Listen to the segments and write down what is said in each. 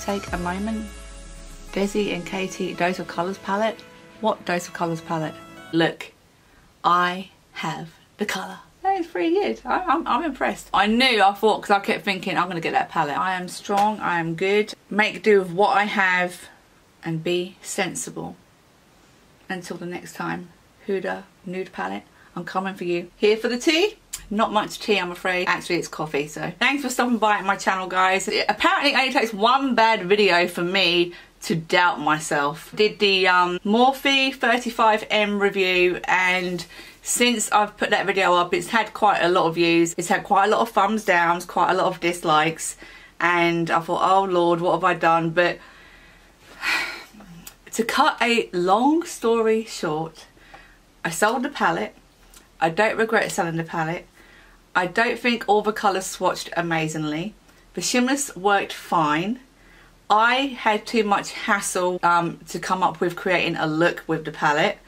take a moment? Desi and Katy Dose of Colours palette. What Dose of Colours palette? Look, I have the colour. That is pretty good. I'm impressed. I thought, because I kept thinking I'm going to get that palette. I am strong, I am good. Make do with what I have and be sensible. Until the next time, Huda Nude Palette, I'm coming for you. Here for the tea. Not much tea, I'm afraid. Actually, it's coffee, so. Thanks for stopping by at my channel, guys. It apparently only takes one bad video for me to doubt myself. Did the Morphe 35M review, and since I've put that video up, it's had quite a lot of views. It's had quite a lot of thumbs downs, quite a lot of dislikes, and I thought, oh Lord, what have I done? But to cut a long story short, I sold the palette. I don't regret selling the palette. I don't think all the colours swatched amazingly. The shimmers worked fine. I had too much hassle to come up with creating a look with the palette,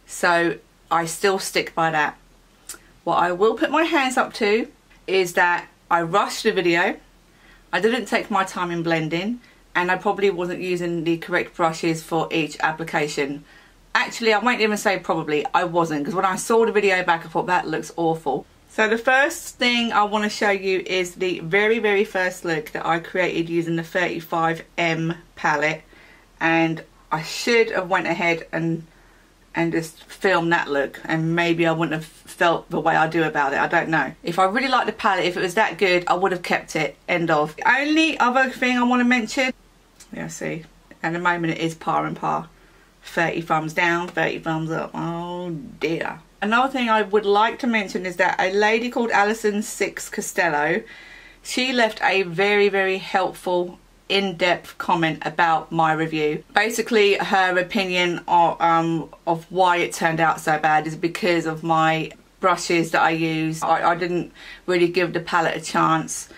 so I still stick by that. What I will put my hands up to is that I rushed the video, I didn't take my time in blending, and I probably wasn't using the correct brushes for each application. Actually, I won't even say probably, I wasn't, because when I saw the video back I thought that looks awful. So the first thing I want to show you is the very first look that I created using the 35M palette, and I should have went ahead and just filmed that look, and maybe I wouldn't have felt the way I do about it. I don't know. If I really liked the palette, if it was that good, I would have kept it. End of. The only other thing I want to mention, yeah, see, at the moment it is par and par. 30 thumbs down, 30 thumbs up. Oh dear. Another thing I would like to mention is that a lady called Alison Six Costello, she left a very helpful in-depth comment about my review. Basically her opinion of why it turned out so bad is because of my brushes that I use. I didn't really give the palette a chance.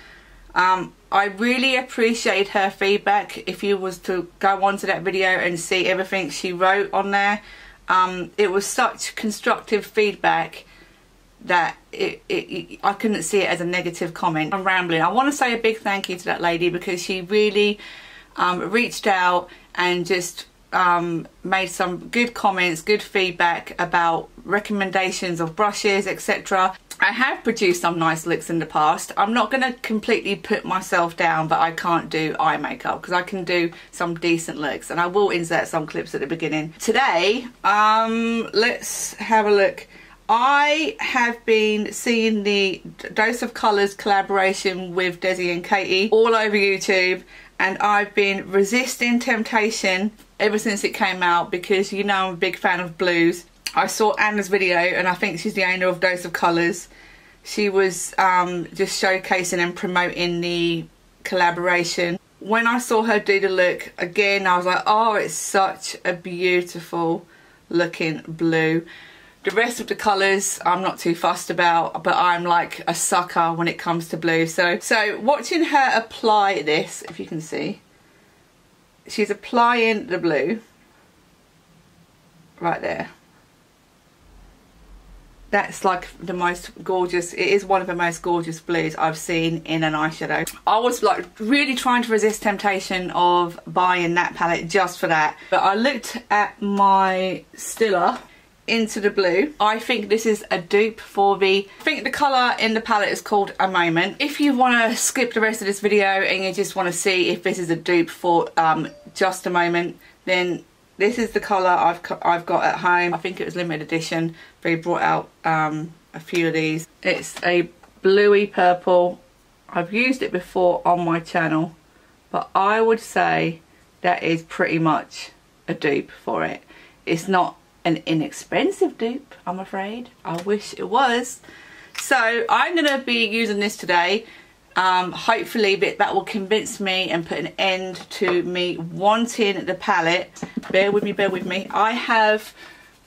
I really appreciate her feedback. If you was to go onto that video and see everything she wrote on there, it was such constructive feedback that I couldn't see it as a negative comment. I'm rambling. I want to say a big thank you to that lady, because she really reached out and just made some good comments, good feedback about recommendations of brushes, etc. I have produced some nice looks in the past. I'm not going to completely put myself down, but I can't do eye makeup, because I can do some decent looks, and I will insert some clips at the beginning. Today, let's have a look. I have been seeing the Dose of Colours collaboration with Desi and Katy all over YouTube, and I've been resisting temptation ever since it came out, because you know I'm a big fan of blues. I saw Anna's video, and I think she's the owner of Dose of Colours. She was just showcasing and promoting the collaboration. When I saw her do the look, again I was like, oh, it's such a beautiful looking blue. The rest of the colours I'm not too fussed about, but I'm like a sucker when it comes to blue. So watching her apply this, if you can see, she's applying the blue right there. That's like the most gorgeous, it is one of the most gorgeous blues I've seen in an eyeshadow. I was like really trying to resist temptation of buying that palette just for that, but I looked at my Stiller into the blue. I think this is a dupe for I think the colour in the palette is called A Moment. If you want to skip the rest of this video and you just want to see if this is a dupe for Just a Moment, then this is the colour I've got at home. I think it was limited edition. They brought out a few of these. It's a bluey purple. I've used it before on my channel, but I would say that is pretty much a dupe for it. It's not an inexpensive dupe, I'm afraid. I wish it was. So I'm going to be using this today. Hopefully that will convince me and put an end to me wanting the palette. Bear with me. I have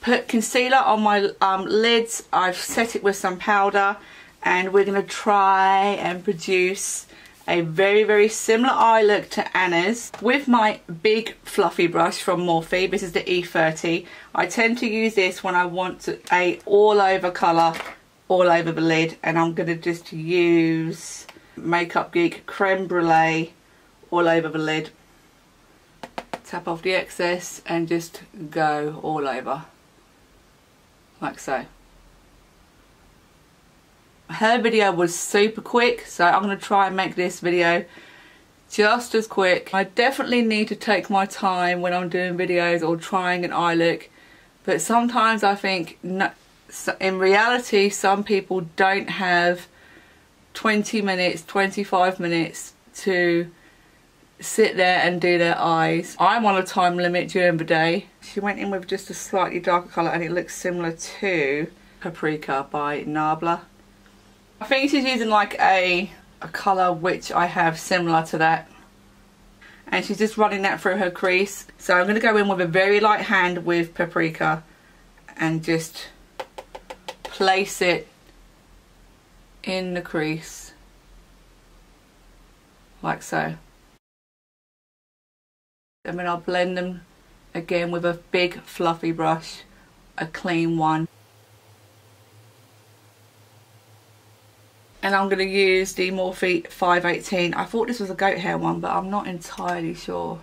put concealer on my lids. I've set it with some powder, and we're going to try and produce a very similar eye look to Anna's with my big fluffy brush from Morphe. This is the E30. I tend to use this when I want a all over colour all over the lid, and I'm going to just use Makeup Geek Creme Brulee all over the lid. tap off the excess and just go all over like so. Her video was super quick, so I'm going to try and make this video just as quick. I definitely need to take my time when I'm doing videos or trying an eye look, but sometimes I think in reality some people don't have 20 minutes, 25 minutes to sit there and do their eyes. I'm on a time limit during the day. She went in with just a slightly darker colour and it looks similar to Paprika by Nabla. I think she's using like a colour which I have similar to that, and she's just running that through her crease. So I'm going to go in with a very light hand with Paprika and just place it in the crease like so, and then I'll blend them again with a big fluffy brush, a clean one. And I'm going to use the Morphe 518. I thought this was a goat hair one, but I'm not entirely sure.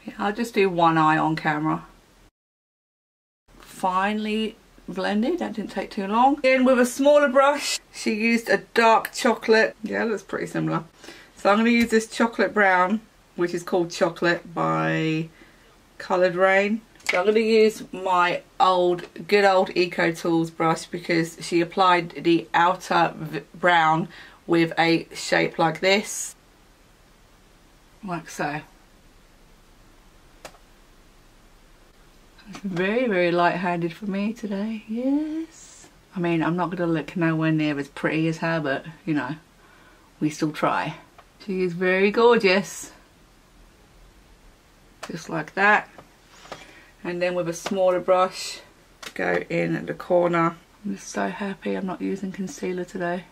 Yeah, I'll just do one eye on camera. Finally blended, that didn't take too long. In with a smaller brush, she used a dark chocolate. Yeah, it looks pretty similar. So I'm going to use this chocolate brown, which is called Chocolate by Coloured Rain. So I'm going to use my good old Eco Tools brush because she applied the outer brown with a shape like this. Like so. It's very, very light-handed for me today, yes. I mean, I'm not going to look nowhere near as pretty as her, but, you know, we still try. She is very gorgeous. Just like that. And then with a smaller brush, go in at the corner. I'm just so happy I'm not using concealer today.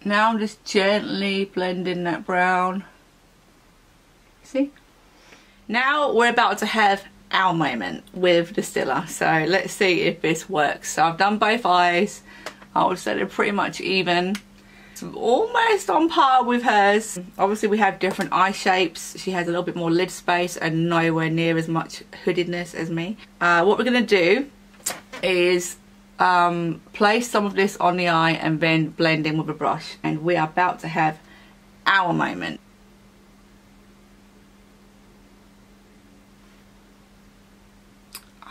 Now I'm just gently blending that brown. See? Now we're about to have our moment with the stiller. So let's see if this works. So I've done both eyes. I would say they're pretty much even. Almost on par with hers. Obviously we have different eye shapes. She has a little bit more lid space and nowhere near as much hoodedness as me. What we're going to do is place some of this on the eye and then blend in with a brush, and we are about to have our moment.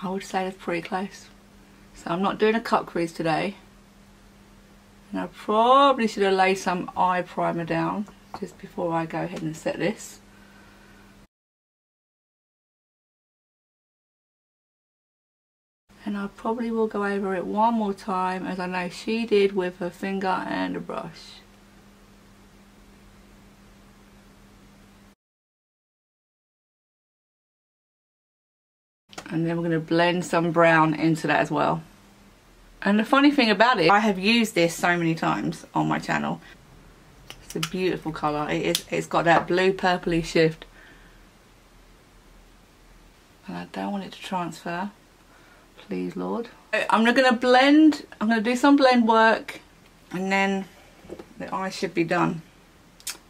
I would say that's pretty close. So I'm not doing a cut crease today. And I probably should have laid some eye primer down just before I go ahead and set this. And I probably will go over it one more time, as I know she did with her finger and a brush. And then we're going to blend some brown into that as well. And the funny thing about it, I have used this so many times on my channel. It's a beautiful colour. It's got that blue purpley shift. And I don't want it to transfer. Please, Lord. I'm not going to blend. I'm going to do some blend work. And then the eye should be done,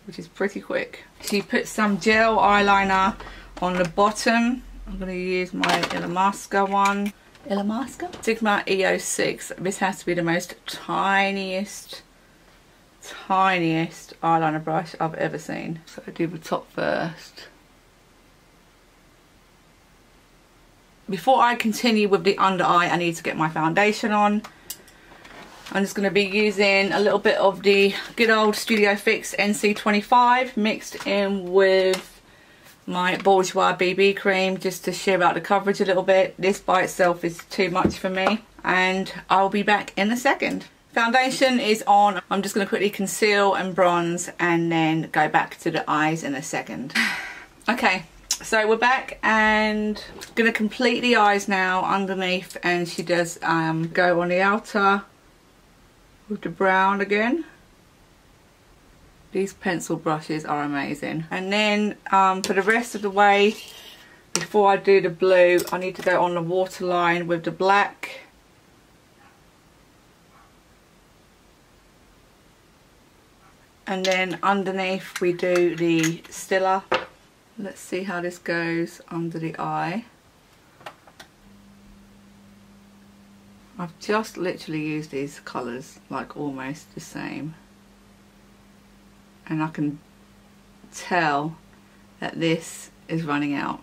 which is pretty quick. She put some gel eyeliner on the bottom. I'm going to use my Illamasqua one. Illamasqua? Sigma EO6. This has to be the most tiniest eyeliner brush I've ever seen. So I do the top first. Before I continue with the under eye, I need to get my foundation on. I'm just going to be using a little bit of the good old Studio Fix NC25 mixed in with my Bourjois BB cream just to sheer out the coverage a little bit. This by itself is too much for me, and I'll be back in a second. Foundation is on. I'm just going to quickly conceal and bronze and then go back to the eyes in a second. Okay, so we're back and going to complete the eyes now underneath, and she does go on the outer with the brown again. These pencil brushes are amazing. And then for the rest of the way, before I do the blue, I need to go on the waterline with the black. And then underneath we do the stiller. Let's see how this goes under the eye. I've just literally used these colours, like almost the same. And I can tell that this is running out.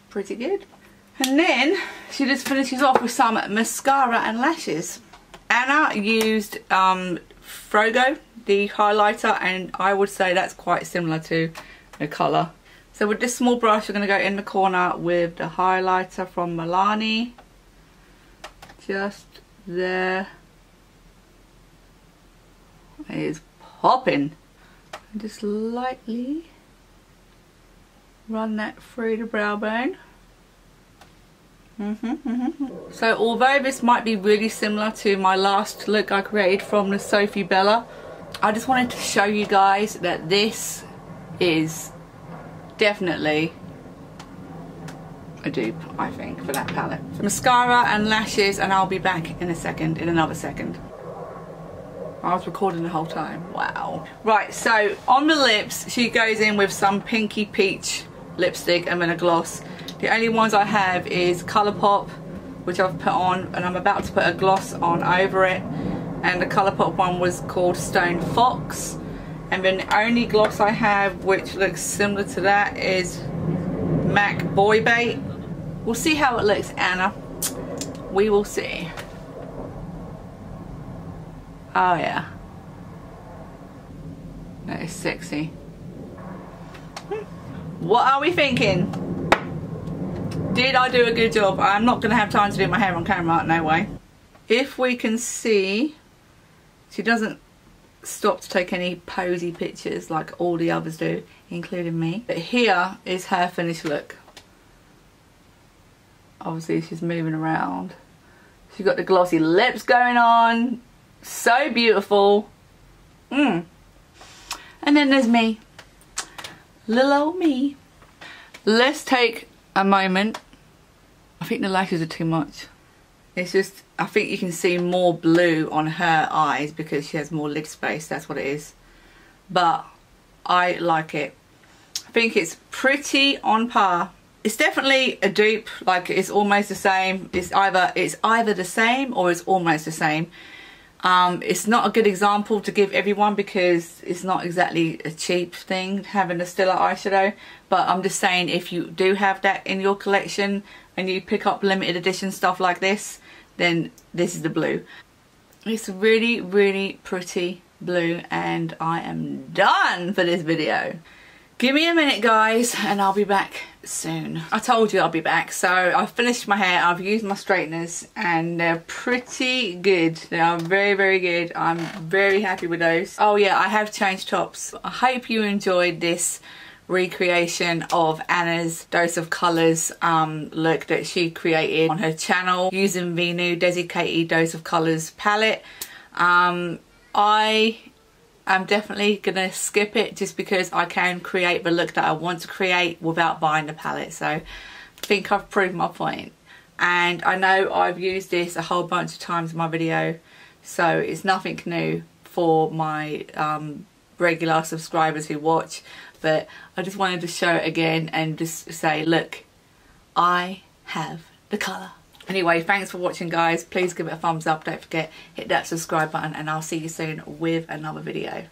Pretty good. And then she just finishes off with some mascara and lashes. Anna used Frogo, the highlighter, and I would say that's quite similar to the colour. So with this small brush, we're going to go in the corner with the highlighter from Milani. Just there. It is popping. And just lightly run that through the brow bone. So although this might be really similar to my last look I created from the Sophie Bella, I just wanted to show you guys that this is definitely a dupe, I think, for that palette. So mascara and lashes, and I'll be back in a second, in another second. I was recording the whole time. Wow. Right, so on the lips, she goes in with some pinky peach lipstick and then a gloss. The only ones I have is Colourpop, which I've put on, and I'm about to put a gloss on over it. And the Colourpop one was called Stone Fox. And then the only gloss I have, which looks similar to that, is MAC Boy Bait. We'll see how it looks, Anna. We will see. Oh yeah. That is sexy. What are we thinking? Did I do a good job? I'm not going to have time to do my hair on camera, no way. If we can see, she doesn't stop to take any posy pictures like all the others do, including me. But here is her finished look. Obviously she's moving around. She's got the glossy lips going on. So beautiful. And then there's me. Little old me. Let's take a moment. I think the lashes are too much. It's just, I think you can see more blue on her eyes because she has more lid space, that's what it is. But I like it. I think it's pretty on par. It's definitely a dupe, like it's almost the same. It's either the same or it's almost the same. It's not a good example to give everyone because it's not exactly a cheap thing having a stiller eyeshadow, but I'm just saying if you do have that in your collection and you pick up limited edition stuff like this, then this is the blue. It's really, really pretty blue, and I am done for this video. Give me a minute guys and I'll be back soon. I told you I'll be back. So I've finished my hair, I've used my straighteners, and they're pretty good. They are very, very good. I'm very happy with those. Oh yeah, I have changed tops. I hope you enjoyed this recreation of Anna's Dose of Colours look that she created on her channel using the new Desi Katy Dose of Colours palette. I'm definitely gonna skip it just because I can create the look that I want to create without buying the palette. So I think I've proved my point. And I know I've used this a whole bunch of times in my video, so it's nothing new for my regular subscribers who watch. But I just wanted to show it again and just say, look, I have the colour. Anyway, thanks for watching guys. Please give it a thumbs up. Don't forget, hit that subscribe button, and I'll see you soon with another video.